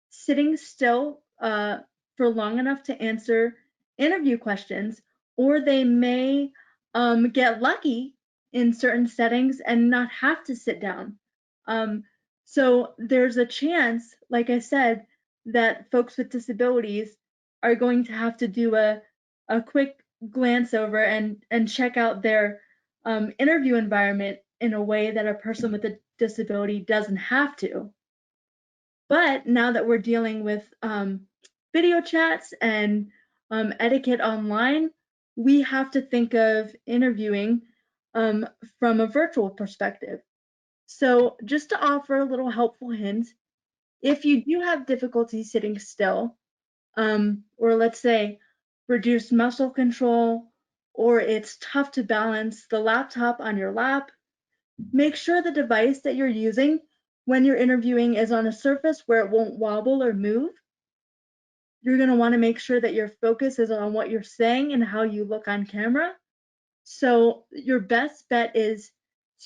B: sitting still for long enough to answer interview questions, or they may get lucky in certain settings and not have to sit down. So there's a chance, like I said, that folks with disabilities are going to have to do a quick glance over and check out their interview environment in a way that a person with a disability doesn't have to. But now that we're dealing with video chats and etiquette online, we have to think of interviewing from a virtual perspective. So just to offer a little helpful hint, if you do have difficulty sitting still, or let's say reduced muscle control, or it's tough to balance the laptop on your lap, make sure the device that you're using when you're interviewing is on a surface where it won't wobble or move. You're going to want to make sure that your focus is on what you're saying and how you look on camera. So your best bet is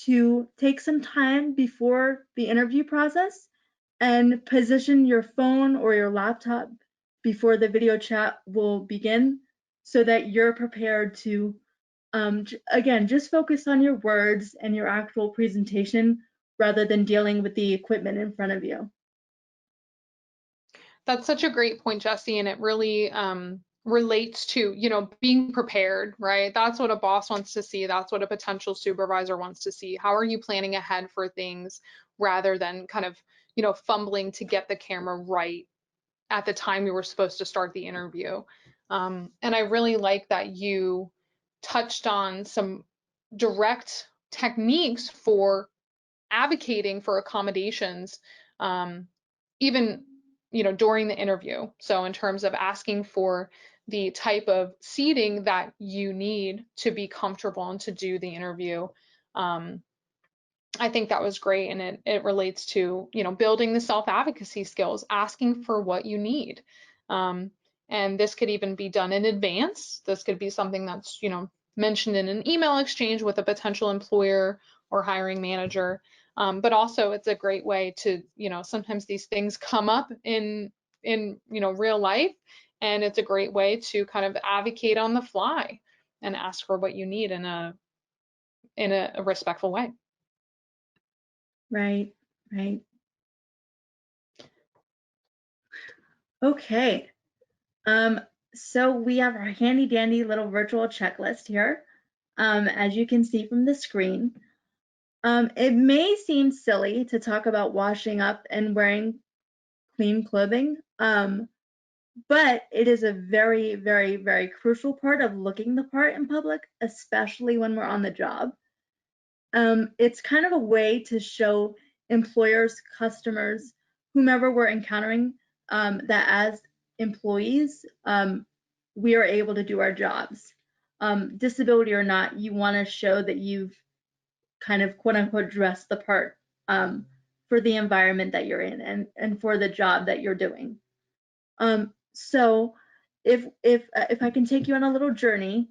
B: to take some time before the interview process and position your phone or your laptop before the video chat will begin so that you're prepared to, again, just focus on your words and your actual presentation rather than dealing with the equipment in front of you.
A: That's such a great point, Jesse, and it really relates to, you know, being prepared, right? That's what a boss wants to see. That's what a potential supervisor wants to see. How are you planning ahead for things rather than kind of, you know, fumbling to get the camera right at the time you were supposed to start the interview. And I really like that you touched on some direct techniques for advocating for accommodations, even, you know, during the interview. So in terms of asking for the type of seating that you need to be comfortable and to do the interview. I think that was great, and it relates to, you know, building the self-advocacy skills, asking for what you need. And this could even be done in advance. This could be something that's, you know, mentioned in an email exchange with a potential employer or hiring manager. But also it's a great way to, you know, sometimes these things come up in you know, real life, and it's a great way to kind of advocate on the fly and ask for what you need in a respectful way.
B: Right, right. Okay. So we have our handy dandy little virtual checklist here. As you can see from the screen, it may seem silly to talk about washing up and wearing clean clothing, but it is a very, very, very crucial part of looking the part in public, especially when we're on the job. It's kind of a way to show employers, customers, whomever we're encountering, that as employees, we are able to do our jobs. Disability or not, you want to show that you've kind of quote unquote dressed the part for the environment that you're in and for the job that you're doing. So if I can take you on a little journey,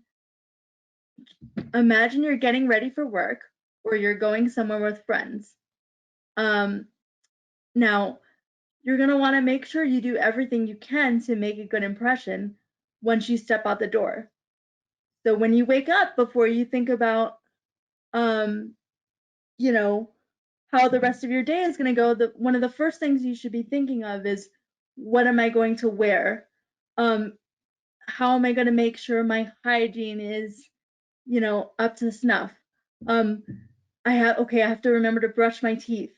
B: imagine you're getting ready for work or you're going somewhere with friends. Now, you're going to want to make sure you do everything you can to make a good impression once you step out the door. So when you wake up, before you think about, you know, how the rest of your day is going to go, one of the first things you should be thinking of is, what am I going to wear? How am I going to make sure my hygiene is, you know, up to snuff? I have to remember to brush my teeth,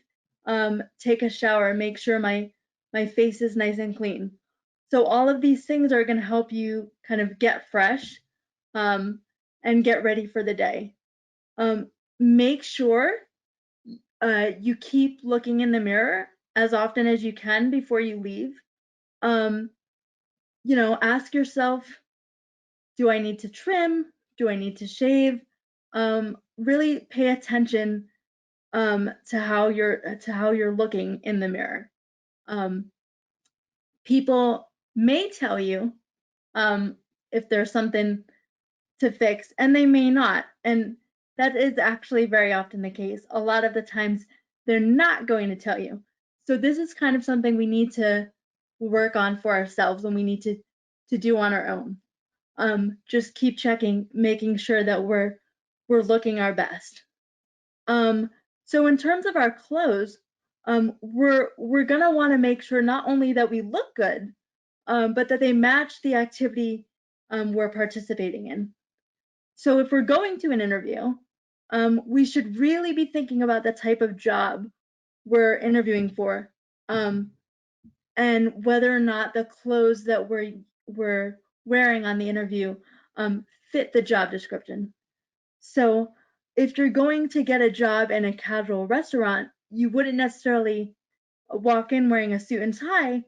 B: take a shower, make sure my face is nice and clean. So all of these things are going to help you kind of get fresh, and get ready for the day. Make sure you keep looking in the mirror as often as you can before you leave. You know, ask yourself, do I need to trim? Do I need to shave? Really pay attention to how you're looking in the mirror. people may tell you if there's something to fix, and they may not. And that is actually very often the case. A lot of the times they're not going to tell you. So this is kind of something we need to work on for ourselves, and we need to do on our own. Just keep checking, making sure that we're looking our best. So in terms of our clothes, we're gonna want to make sure not only that we look good, but that they match the activity we're participating in. So if we're going to an interview, we should really be thinking about the type of job we're interviewing for, and whether or not the clothes that we're wearing on the interview fit the job description. So if you're going to get a job in a casual restaurant, you wouldn't necessarily walk in wearing a suit and tie,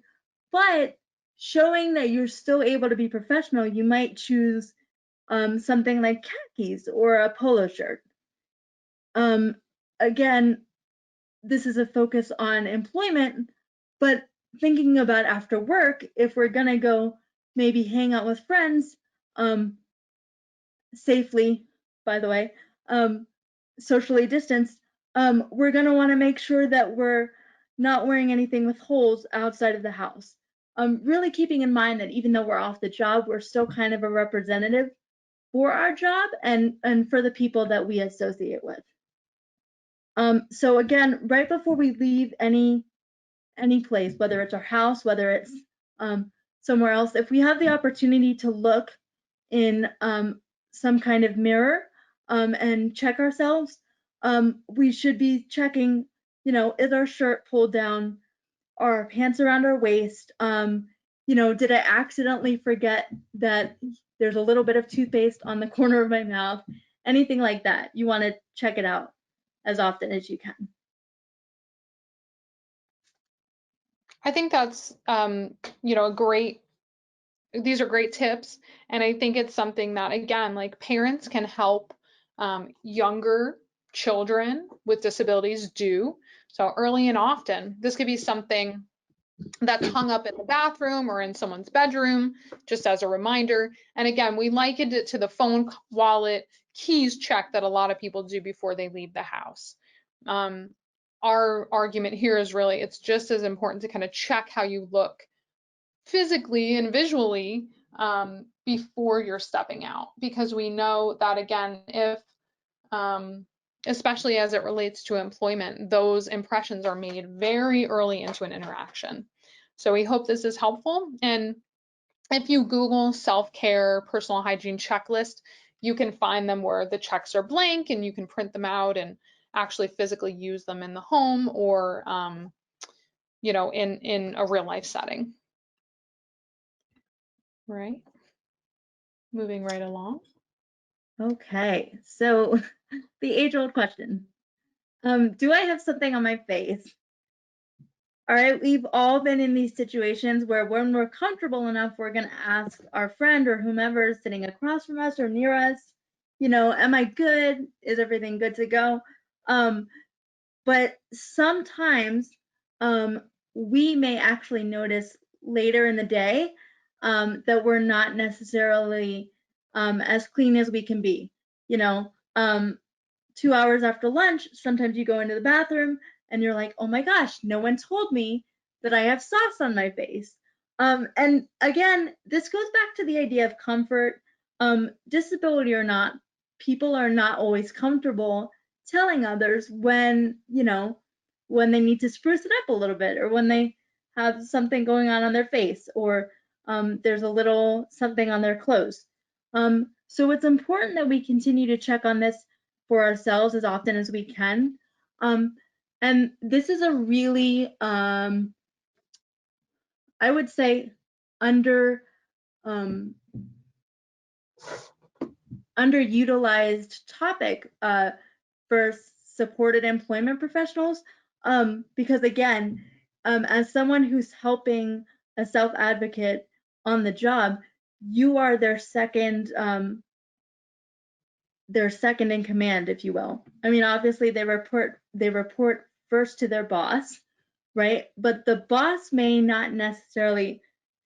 B: but showing that you're still able to be professional, you might choose something like khakis or a polo shirt. Again, this is a focus on employment, but thinking about after work, if we're gonna go maybe hang out with friends, safely, by the way, socially distanced, we're gonna wanna make sure that we're not wearing anything with holes outside of the house. Really keeping in mind that even though we're off the job, we're still kind of a representative for our job and for the people that we associate with. So again, right before we leave any place, whether it's our house, whether it's somewhere else, if we have the opportunity to look in some kind of mirror and check ourselves, we should be checking, is our shirt pulled down? Are our pants around our waist? Did I accidentally forget that there's a little bit of toothpaste on the corner of my mouth? Anything like that. You want to check it out as often as you can.
A: I think that's, these are great tips. And I think it's something that, again, like parents can help younger children with disabilities do. So early and often, this could be something that's hung up in the bathroom or in someone's bedroom, just as a reminder. And again, we likened it to the phone, wallet, keys check that a lot of people do before they leave the house. Our argument here is really, it's just as important to kind of check how you look physically and visually before you're stepping out, because we know that, again, if especially as it relates to employment, those impressions are made very early into an interaction. So we hope this is helpful. And if you Google self-care personal hygiene checklist, you can find them where the checks are blank and you can print them out and actually physically use them in the home or in a real life setting. Right. Moving right along.
B: Okay, so the age-old question. Do I have something on my face? All right, we've all been in these situations where when we're comfortable enough, we're going to ask our friend or whomever is sitting across from us or near us, am I good? Is everything good to go? But sometimes we may actually notice later in the day that we're not necessarily as clean as we can be. 2 hours after lunch, sometimes you go into the bathroom and you're like, oh my gosh, no one told me that I have sauce on my face. And again, this goes back to the idea of comfort. Disability or not, people are not always comfortable telling others when they need to spruce it up a little bit, or when they have something going on their face, or there's a little something on their clothes. So it's important that we continue to check on this for ourselves as often as we can. And this is a really, I would say, underutilized topic for supported employment professionals, because again, as someone who's helping a self-advocate on the job, you are their second in command, if you will. I mean, obviously they report first to their boss, right? But the boss may not necessarily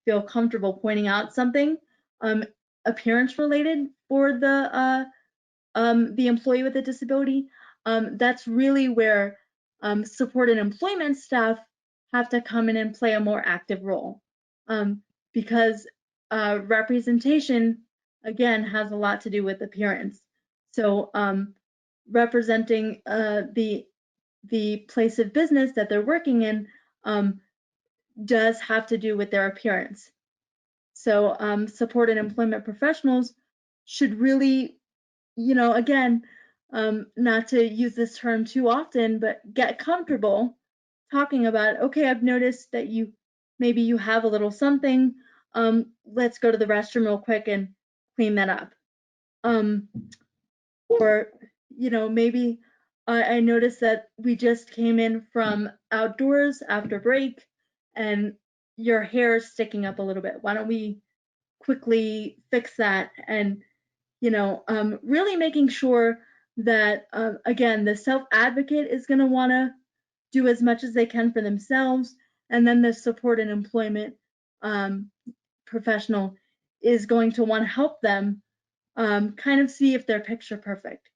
B: feel comfortable pointing out something appearance related for the employee with a disability, that's really where support and employment staff have to come in and play a more active role, because representation, again, has a lot to do with appearance. So representing the place of business that they're working in does have to do with their appearance. So support and employment professionals should really, again, not to use this term too often, but get comfortable talking about, okay, I've noticed that maybe you have a little something. Let's go to the restroom real quick and clean that up. Or, maybe I noticed that we just came in from outdoors after break and your hair is sticking up a little bit. Why don't we quickly fix that? And, really making sure that, again, the self-advocate is going to want to do as much as they can for themselves. And then the support and employment professional is going to want to help them kind of see if they're picture perfect.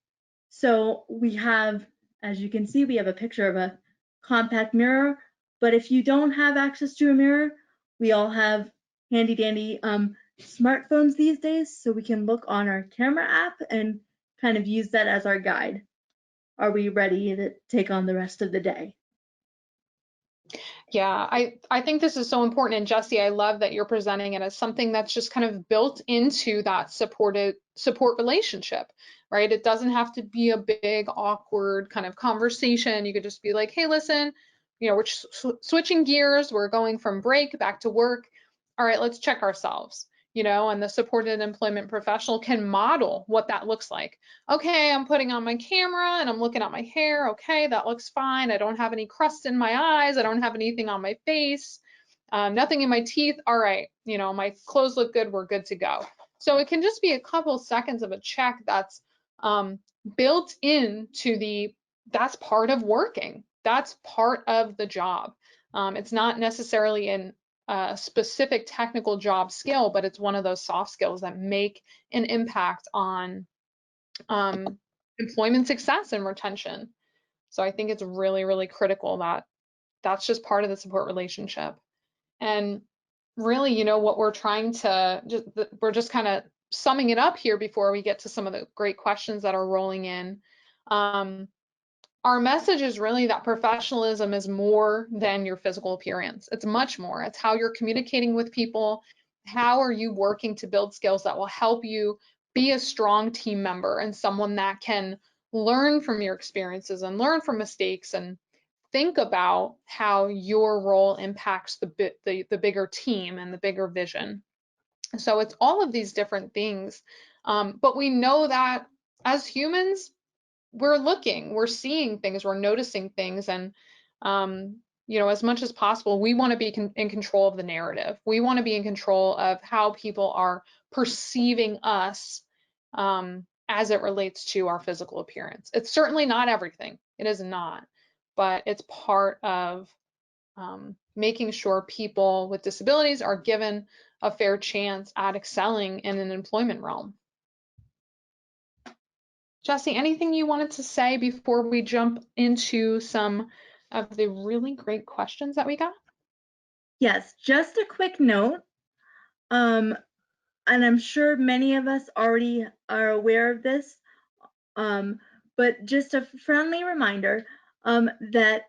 B: So we have, as you can see, we have a picture of a compact mirror, but if you don't have access to a mirror, we all have handy dandy smartphones these days, so we can look on our camera app and kind of use that as our guide. Are we ready to take on the rest of the day?
A: Yeah, I think this is so important. And Jessie, I love that you're presenting it as something that's just kind of built into that support relationship, right? It doesn't have to be a big, awkward kind of conversation. You could just be like, hey, listen, we're switching gears. We're going from break back to work. All right, let's check ourselves. And the supported employment professional can model what that looks like. Okay, I'm putting on my camera and I'm looking at my hair. Okay, that looks fine. I don't have any crust in my eyes. I don't have anything on my face, nothing in my teeth. All right, my clothes look good. We're good to go. So it can just be a couple seconds of a check that's built into that's part of working. That's part of the job. It's not necessarily in a specific technical job skill, but it's one of those soft skills that make an impact on employment success and retention. So I think it's really, really critical that that's just part of the support relationship. And really, what we're trying to we're just kind of summing it up here before we get to some of the great questions that are rolling in. Our message is really that professionalism is more than your physical appearance. It's much more. It's how you're communicating with people. How are you working to build skills that will help you be a strong team member and someone that can learn from your experiences and learn from mistakes and think about how your role impacts the bigger team and the bigger vision. So it's all of these different things. But we know that as humans, we're looking, we're seeing things, we're noticing things, and as much as possible, we want to be in control of the narrative. We want to be in control of how people are perceiving us as it relates to our physical appearance. It's certainly not everything. It is not, but it's part of making sure people with disabilities are given a fair chance at excelling in an employment realm. Jessie, anything you wanted to say before we jump into some of the really great questions that we got?
B: Yes, just a quick note. And I'm sure many of us already are aware of this, but just a friendly reminder that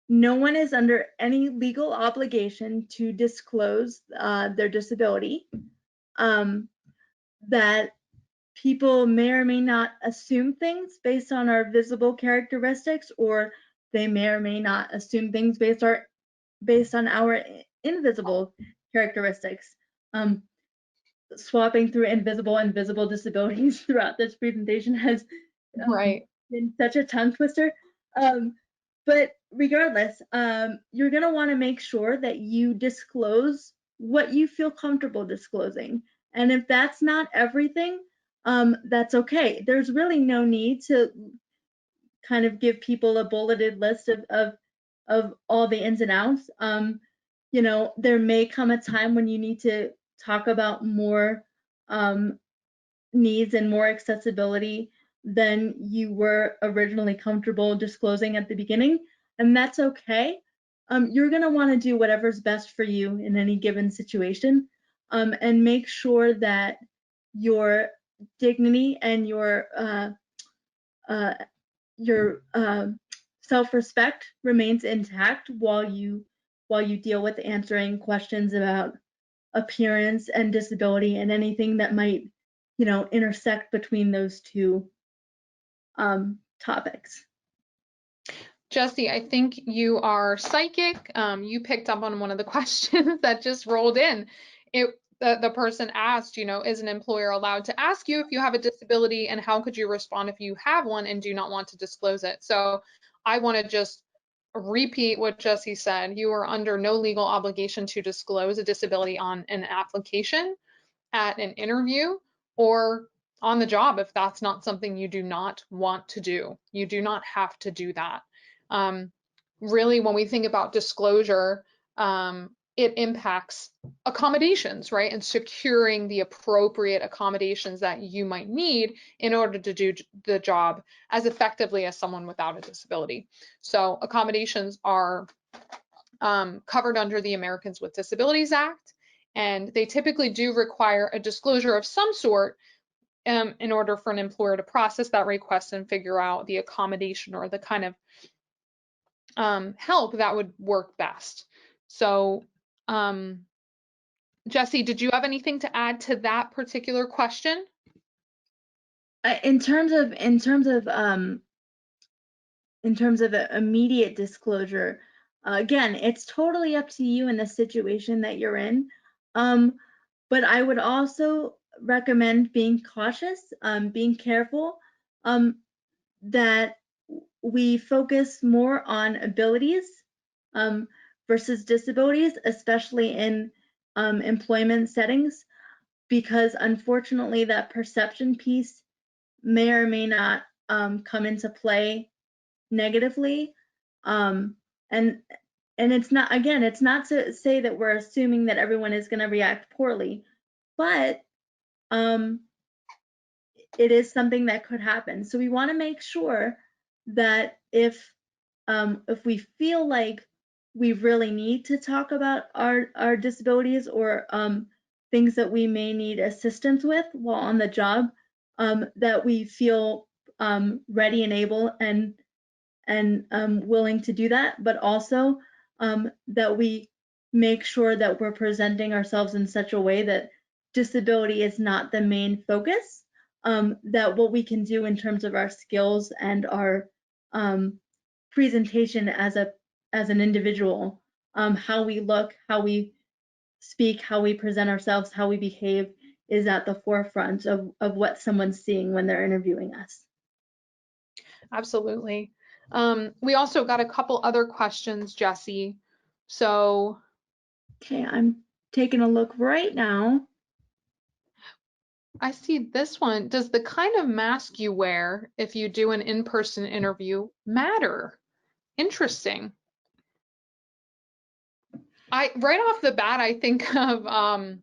B: no one is under any legal obligation to disclose their disability, that people may or may not assume things based on our visible characteristics, or they may or may not assume things based on our invisible characteristics. Swapping through invisible and visible disabilities throughout this presentation has been such a tongue twister. But regardless, you're going to want to make sure that you disclose what you feel comfortable disclosing. And if that's not everything, that's okay. There's really no need to kind of give people a bulleted list of all the ins and outs. you know, there may come a time when you need to talk about more needs and more accessibility than you were originally comfortable disclosing at the beginning, and that's okay. You're going to want to do whatever's best for you in any given situation, and make sure that your dignity and your self-respect remains intact while you deal with answering questions about appearance and disability and anything that might, you know, intersect between those two topics.
A: Jesse, I think you are psychic. You picked up on one of the questions that just rolled in. The person asked, you know, is an employer allowed to ask you if you have a disability, and how could you respond if you have one and do not want to disclose it? So I want to just repeat what Jesse said. You are under no legal obligation to disclose a disability on an application, at an interview, or on the job if that's not something you do not want to do. You do not have to do that. Really, when we think about disclosure, it impacts accommodations, right? And securing the appropriate accommodations that you might need in order to do the job as effectively as someone without a disability. So accommodations are covered under the Americans with Disabilities Act, and they typically do require a disclosure of some sort in order for an employer to process that request and figure out the accommodation or the kind of help that would work best. So, Jesse, did you have anything to add to that particular question?
B: In terms of immediate disclosure, again, it's totally up to you in the situation that you're in. But I would also recommend being cautious, being careful, that we focus more on abilities versus disabilities, especially in employment settings, because unfortunately that perception piece may or may not come into play negatively. And it's not, again, it's not to say that we're assuming that everyone is going to react poorly, but it is something that could happen. So we want to make sure that if we feel like we really need to talk about our disabilities or things that we may need assistance with while on the job, that we feel ready and able and willing to do that, but also that we make sure that we're presenting ourselves in such a way that disability is not the main focus, that what we can do in terms of our skills and our presentation as an individual, how we look, how we speak, how we present ourselves, how we behave is at the forefront of what someone's seeing when they're interviewing us.
A: Absolutely. We also got a couple other questions, Jesse. So,
B: okay, I'm taking a look right now.
A: I see this one. Does the kind of mask you wear if you do an in-person interview matter? Interesting. Right off the bat, I think of,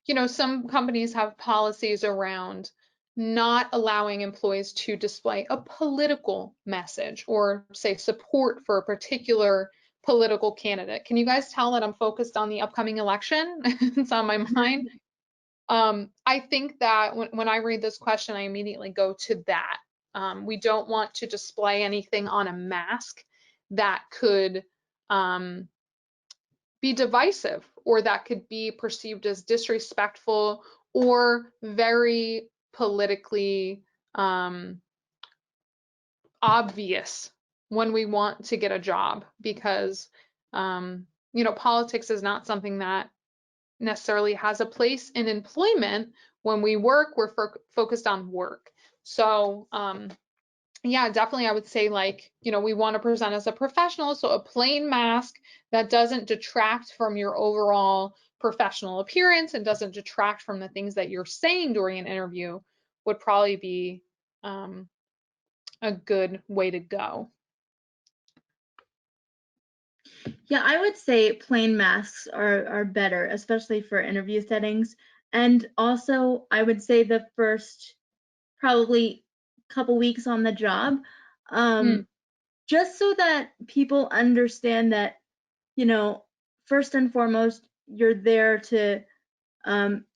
A: you know, some companies have policies around not allowing employees to display a political message or say support for a particular political candidate. Can you guys tell that I'm focused on the upcoming election? It's on my mind. I think that when I read this question, I immediately go to that. We don't want to display anything on a mask that could be divisive or that could be perceived as disrespectful or very politically obvious when we want to get a job, because you know, politics is not something that necessarily has a place in employment. When we work, we're focused on work. So yeah, definitely I would say, like, you know, we want to present as a professional, so a plain mask that doesn't detract from your overall professional appearance and doesn't detract from the things that you're saying during an interview would probably be a good way to go.
B: Yeah, I would say plain masks are better, especially for interview settings. And also, I would say the first probably couple weeks on the job,
A: Mm.
B: just so that people understand that, you know, first and foremost, you're there to,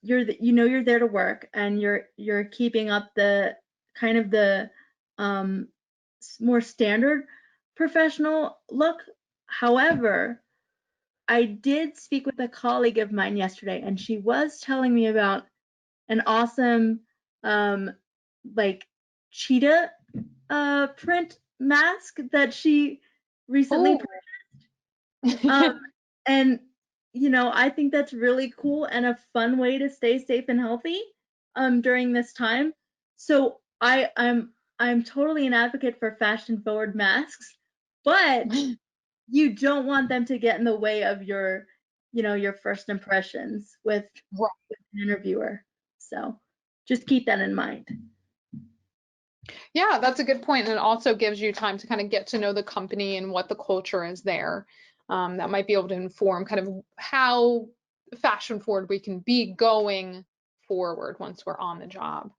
B: you're there to work, and you're keeping up the kind of the more standard professional look. However, I did speak with a colleague of mine yesterday, and she was telling me about an awesome, um, like cheetah print mask that she recently
A: Oh.
B: um, and I think that's really cool and a fun way to stay safe and healthy during this time. So I'm totally an advocate for fashion forward masks, but you don't want them to get in the way of your first impressions with an interviewer. So just keep that in mind.
A: Yeah, that's a good point. And it also gives you time to kind of get to know the company and what the culture is there. That might be able to inform kind of how fashion forward we can be going forward once we're on the job.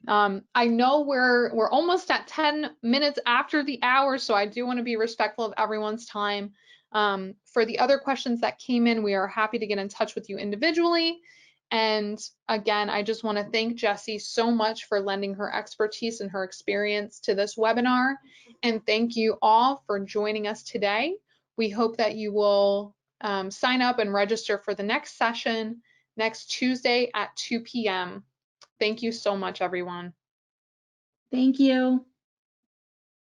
A: I know we're almost at 10 minutes after the hour, so I do want to be respectful of everyone's time. For the other questions that came in, we are happy to get in touch with you individually. And again, I just want to thank Jessie so much for lending her expertise and her experience to this webinar. And thank you all for joining us today. We hope that you will sign up and register for the next session next Tuesday at 2 p.m. Thank you so much, everyone.
B: Thank you.